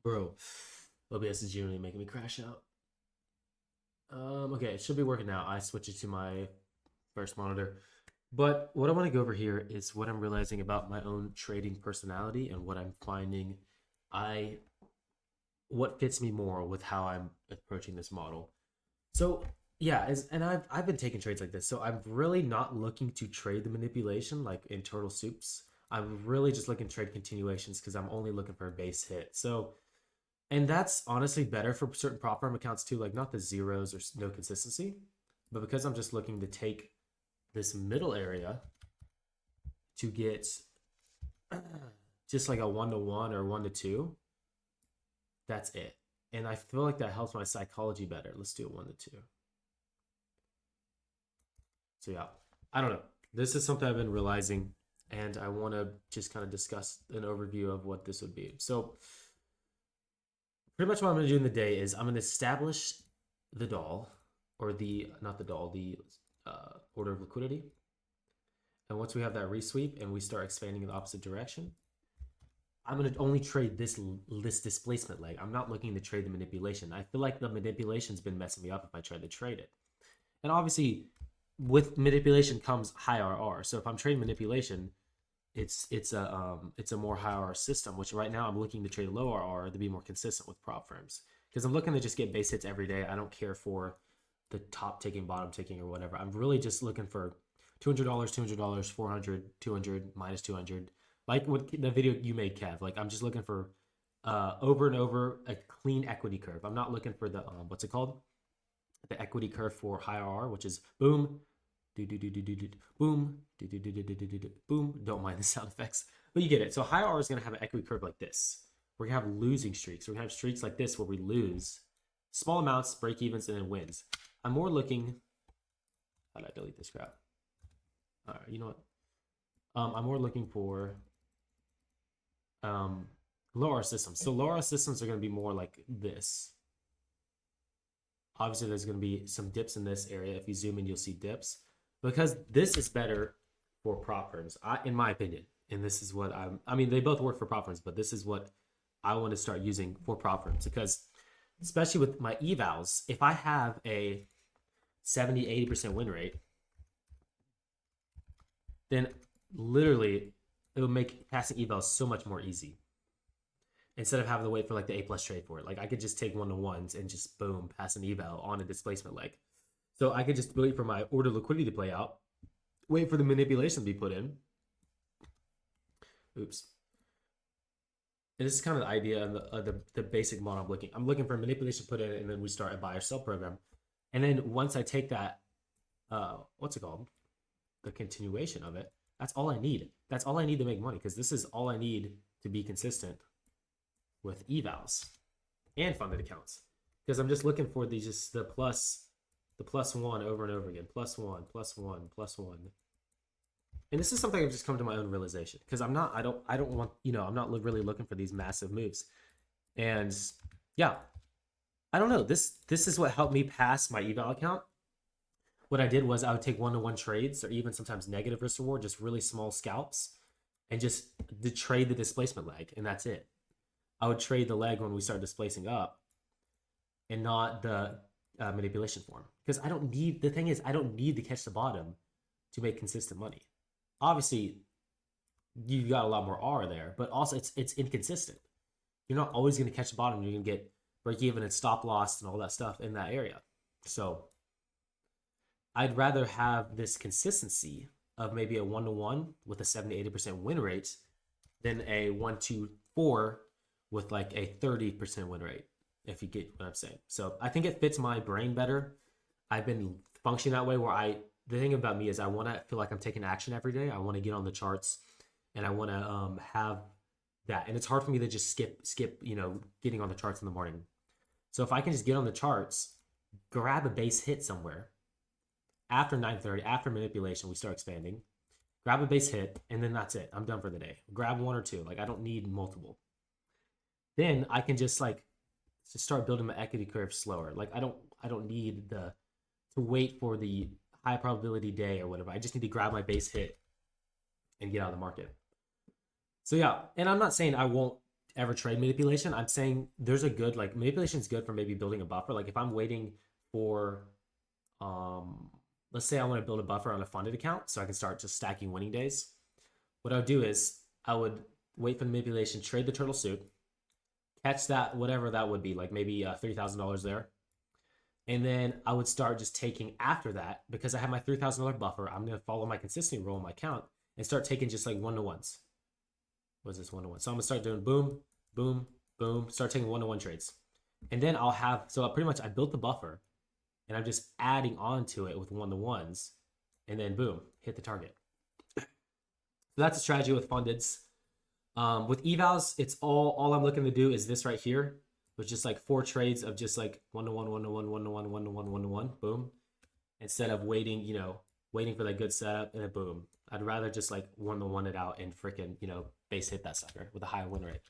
Bro, OBS is generally making me crash out. Okay, it should be working now. I switched it to my first monitor. But what I want to go over here is what I'm realizing about my own trading personality and what I'm finding I what fits me more with how I'm approaching this model. So yeah, and I've been taking trades like this. So I'm really not looking to trade the manipulation like in turtle soups. I'm really just looking to trade continuations because I'm only looking for a base hit. So and that's honestly better for certain prop firm accounts too, like not the zeros or no consistency, but because I'm just looking to take this middle area to get just like a 1-to-1 or 1-to-2, that's it. And I feel like that helps my psychology better. Let's do a 1-to-2. So yeah, I don't know. This is something I've been realizing, and I want to just kind of discuss an overview of what this would be. So pretty much what I'm going to do in the day is I'm going to establish the doll, or the, not the doll, the order of liquidity. And once we have that resweep and we start expanding in the opposite direction, I'm going to only trade this displacement leg. I'm not looking to trade the manipulation. I feel like the manipulation's been messing me up if I try to trade it. And obviously, with manipulation comes high RR. So if I'm trading manipulation, it's a more high RR system, which right now I'm looking to trade low RR to be more consistent with prop firms. Because I'm looking to just get base hits every day. I don't care for the top taking, bottom taking, or whatever. I'm really just looking for $200, $200, 400, 200, minus 200. Like what the video you made, Kev. Like I'm just looking for over and over a clean equity curve. I'm not looking for the what's it called? The equity curve for high RR, which is boom, do do do do do do boom, do do do do do do do boom. Don't mind the sound effects, but you get it. So high RR is gonna have an equity curve like this. We're gonna have losing streaks. We're gonna have streaks like this where we lose small amounts, break evens, and then wins. I'm more looking. How did I delete this crap? All right, you know what? I'm more looking for lower systems. So lower systems are going to be more like this. Obviously, there's going to be some dips in this area. If you zoom in, you'll see dips because this is better for prop firms, in my opinion. And this is what I mean, they both work for prop firms, but this is what I want to start using for prop firms because, especially with my evals, if I have a 70-80% win rate, then literally it will make passing evals so much more easy instead of having to wait for like the A+ trade for it. Like I could just take 1-to-1s and just boom, pass an eval on a displacement leg. So I could just wait for my order liquidity to play out, wait for the manipulation to be put in. Oops. And this is kind of the idea of the basic model I'm looking. I'm looking for manipulation put in, and then we start a buy or sell program. And then once I take that, what's it called? The continuation of it. That's all I need. That's all I need to make money because this is all I need to be consistent with evals and funded accounts. Because I'm just looking for these, just the plus one over and over again. Plus one, plus one, plus one. And this is something I've just come to my own realization because I don't want, I'm not really looking for these massive moves. And yeah, I don't know. This is what helped me pass my eval account. What I did was I would take 1-to-1 trades or even sometimes negative risk reward, just really small scalps, and just to trade the displacement leg, and that's it. I would trade the leg when we start displacing up and not the manipulation form. Because the thing is, I don't need to catch the bottom to make consistent money. Obviously, you got a lot more R there, but also it's inconsistent. You're not always going to catch the bottom. You're going to get break even and stop loss and all that stuff in that area. So I'd rather have this consistency of maybe a 1-to-1 with a 70-80% win rate than a 1-to-4 with like a 30% win rate, if you get what I'm saying. So I think it fits my brain better. I've been functioning that way where the thing about me is I want to feel like I'm taking action every day. I want to get on the charts and I want to have that. And it's hard for me to just skip, getting on the charts in the morning. So if I can just get on the charts, grab a base hit somewhere after 9:30, after manipulation, we start expanding, grab a base hit, and then that's it. I'm done for the day. Grab one or two. Like I don't need multiple. Then I can just start building my equity curve slower. Like I don't need to wait for the high probability day or whatever. I just need to grab my base hit and get out of the market. So yeah, and I'm not saying I won't ever trade manipulation, I'm saying there's a good, like, manipulation is good for maybe building a buffer. Like if I'm waiting for, um, let's say I want to build a buffer on a funded account so I can start just stacking winning days. What I would do is I would wait for the manipulation, trade the turtle suit, catch that, whatever that would be, like maybe $3,000 there. And then I would start just taking after that because I have my $3,000 buffer. I'm going to follow my consistency rule in my account and start taking just like one-to-ones. What is this one-to-one? So I'm going to start doing boom, boom, boom, start taking one-to-one trades. And then I'll have, so pretty much I built the buffer and I'm just adding on to it with one-to-ones. And then boom, hit the target. So that's a strategy with fundeds. With evals, it's all I'm looking to do is this right here, which is like 4 trades of just like one-to-one, one-to-one, one-to-one, one-to-one, one-to-one, boom. Instead of waiting, waiting for that good setup and then boom. I'd rather just like one-to-one it out and freaking, base hit that sucker with a high win rate.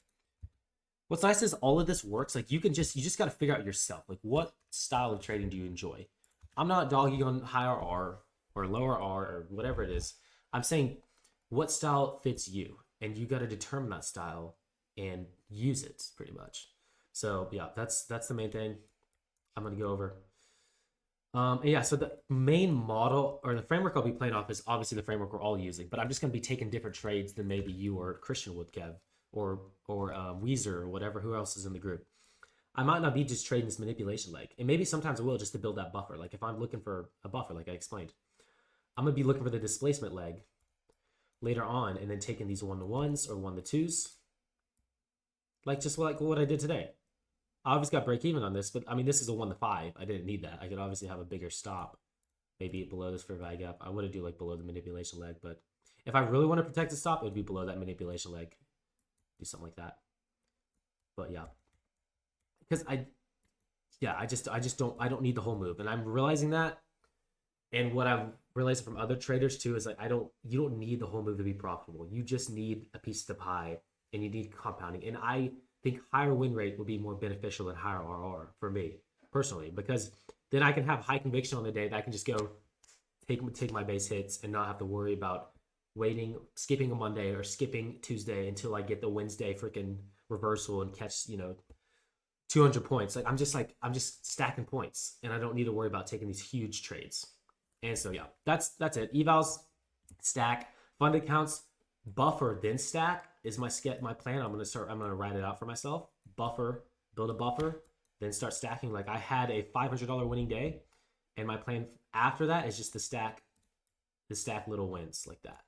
What's nice is all of this works. Like you just got to figure out yourself. Like what style of trading do you enjoy? I'm not dogging on higher R or lower R or whatever it is. I'm saying what style fits you, and you got to determine that style and use it pretty much. So yeah, that's the main thing I'm gonna go over. Yeah, so the main model or the framework I'll be playing off is obviously the framework we're all using, but I'm just gonna be taking different trades than maybe you or Christian would, Kev, or Weezer or whatever, who else is in the group. I might not be just trading this manipulation leg, and maybe sometimes I will just to build that buffer. Like if I'm looking for a buffer, like I explained, I'm gonna be looking for the displacement leg later on, and then taking these one-to-ones or one-to-twos, like just like what I did today. I obviously got break even on this, but I mean, this is a 1-5. I didn't need that. I could obviously have a bigger stop, maybe below this fair value gap. I would do like below the manipulation leg, but if I really want to protect the stop, it would be below that manipulation leg. Do something like that. But yeah, because I don't need the whole move, and I'm realizing that. And what I'm realizing from other traders too is like you don't need the whole move to be profitable. You just need a piece of the pie, and you need compounding. And I think higher win rate would be more beneficial than higher RR for me personally, because then I can have high conviction on the day that I can just go take my base hits and not have to worry about skipping a Monday or skipping Tuesday until I get the Wednesday freaking reversal and catch 200 points. Like I'm just stacking points, and I don't need to worry about taking these huge trades. And so yeah, that's it. Evals, stack, fund accounts, buffer, then stack is my plan. I'm gonna write it out for myself. Buffer, build a buffer, then start stacking. Like I had a $500 winning day, and my plan after that is just to stack little wins like that.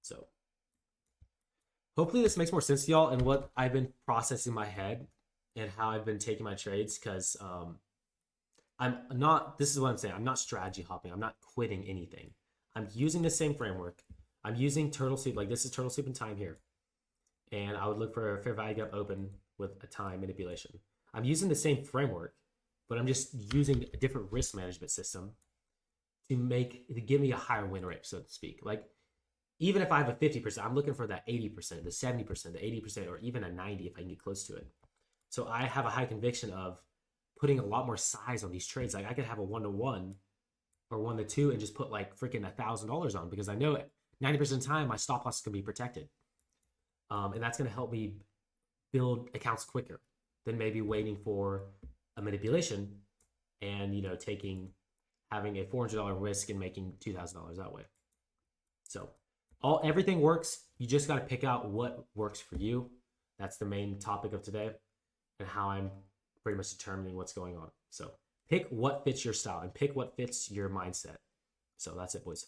So hopefully this makes more sense to y'all and what I've been processing in my head and how I've been taking my trades, because this is what I'm saying. I'm not strategy hopping. I'm not quitting anything. I'm using the same framework. I'm using turtle soup. Like this is turtle soup in time here. And I would look for a fair value gap open with a time manipulation. I'm using the same framework, but I'm just using a different risk management system to give me a higher win rate, so to speak. Like even if I have a 50%, I'm looking for that 80%, the 70%, the 80%, or even a 90 if I can get close to it. So I have a high conviction of putting a lot more size on these trades. Like I could have a 1-to-1 or 1-to-2 and just put like freaking $1,000 on, because I know 90% of the time my stop loss is going to be protected. And that's going to help me build accounts quicker than maybe waiting for a manipulation and, having a $400 risk and making $2,000 that way. So everything works. You just got to pick out what works for you. That's the main topic of today, and how I'm pretty much determining what's going on. So pick what fits your style and pick what fits your mindset. So that's it, boys.